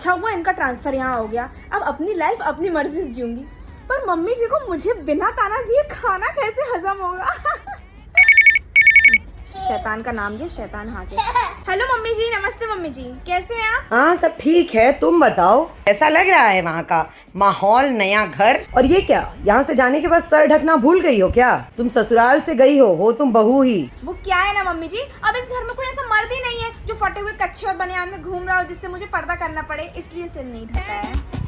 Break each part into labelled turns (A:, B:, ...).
A: अच्छा हुआ इनका ट्रांसफर यहाँ हो गया, अब अपनी लाइफ अपनी मर्जी से जीऊंगी। पर मम्मी जी को मुझे बिना ताना दिए खाना कैसे हजम होगा? शैतान का नाम ये शैतान हाजिर। हेलो मम्मी जी, नमस्ते मम्मी जी, कैसे हैं आप?
B: हाँ सब ठीक है, तुम बताओ कैसा लग रहा है वहाँ का माहौल, नया घर? और ये क्या, यहाँ से जाने के बाद सर ढकना भूल गई हो क्या? तुम ससुराल से गई हो तुम बहू ही।
A: वो क्या है ना मम्मी जी, अब इस घर में कोई ऐसा मर्द ही नहीं है जो फटे हुए कच्छे और बनियान में घूम रहा हो जिससे मुझे पर्दा करना पड़े, इसलिए सिर नहीं ढका है।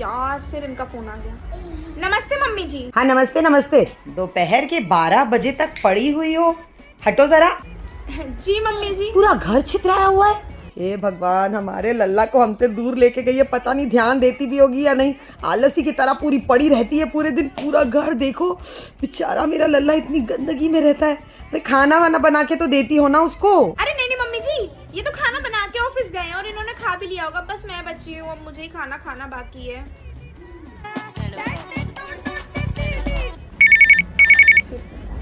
A: यार फिर इनका फोन आ गया। नमस्ते मम्मी जी।
B: हाँ नमस्ते नमस्ते। दोपहर के 12 बजे तक पड़ी हुई हो, हटो जरा।
A: जी मम्मी जी।
B: पूरा घर छितराया हुआ है। हे भगवान, हमारे लल्ला को हमसे दूर लेके गई है, पता नहीं ध्यान देती भी होगी या नहीं। आलसी की तरह पूरी पड़ी रहती है पूरे दिन। पूरा घर देखो, बेचारा मेरा लल्ला इतनी गंदगी में रहता है। अरे खाना वाना बना के तो देती हो ना उसको।
A: अरे नहीं मम्मी जी, ये तो खाना बना के ऑफिस गए हैं और इन्होंने खा भी लिया होगा, बस मैं बची हूँ, अब मुझे ही खाना खाना बाकी है।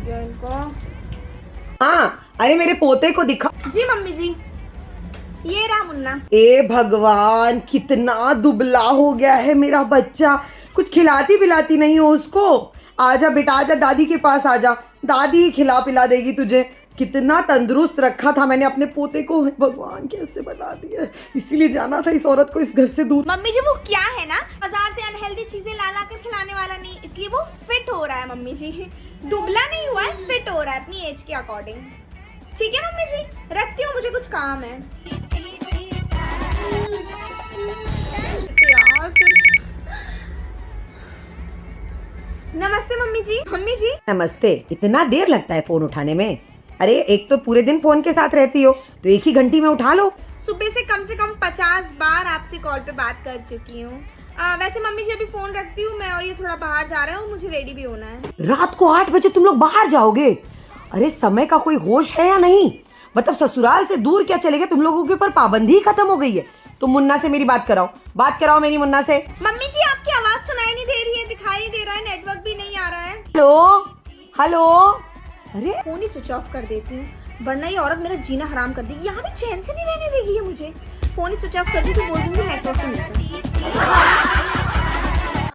A: इनको
B: हाँ, अरे मेरे पोते को दिखा।
A: जी मम्मी जी, ये रहा मुन्ना।
B: ए भगवान, कितना दुबला हो गया है मेरा बच्चा। कुछ खिलाती पिलाती नहीं हो उसको? आजा बेटा, आजा दादी के पास आजा, दादी खिला पिला देगी तुझे। कितना तंदुरुस्त रखा था मैंने अपने पोते को, भगवान कैसे बना दिया। इसीलिए जाना था इस औरत को इस घर से दूर।
A: मम्मी जी वो क्या है ना, बाजार से अनहेल्दी चीजें ला ला कर खिलाने वाला नहीं, इसलिए वो फिट हो रहा है मम्मी जी। दुबला नहीं हुआ है, फिट हो रहा है अपनी एज के अकॉर्डिंग। ठीक है मम्मी जी, रखती हूँ, मुझे कुछ काम है। यार फिर नमस्ते मम्मी जी। मम्मी जी
B: नमस्ते। इतना देर लगता है फोन उठाने में? अरे एक तो पूरे दिन फोन के साथ रहती हो, तो एक ही घंटी में उठा लो।
A: सुबह से कम 50 बार आपसे कॉल पे बात कर चुकी हूँ। वैसे मम्मी जी अभी फोन रखती हूँ मैं, और ये थोड़ा बाहर जा रहा है, मुझे रेडी भी होना है।
B: रात को 8 बजे तुम लोग बाहर जाओगे? अरे समय का कोई होश है या नहीं? मतलब ससुराल से दूर क्या चले गए, तुम लोगों के ऊपर पाबंदी ही खत्म हो गई है। तुम मुन्ना से मेरी बात कराओ मेरी मुन्ना से।
A: मम्मी जी आपकी आवाज सुनाई नहीं दे रही है, दिखाई नहीं दे रहा है, नेटवर्क भी नहीं आ रहा है।
B: Hello hello. अरे
A: फोन ही स्विच ऑफ कर देती हूँ, वरना ये औरत मेरा जीना हराम कर देगी। यहाँ भी चैन से नहीं रहने देगी ये मुझे। फोन ही स्विच ऑफ कर दी तो बोल दूंगी नेटवर्क नहीं मिलता।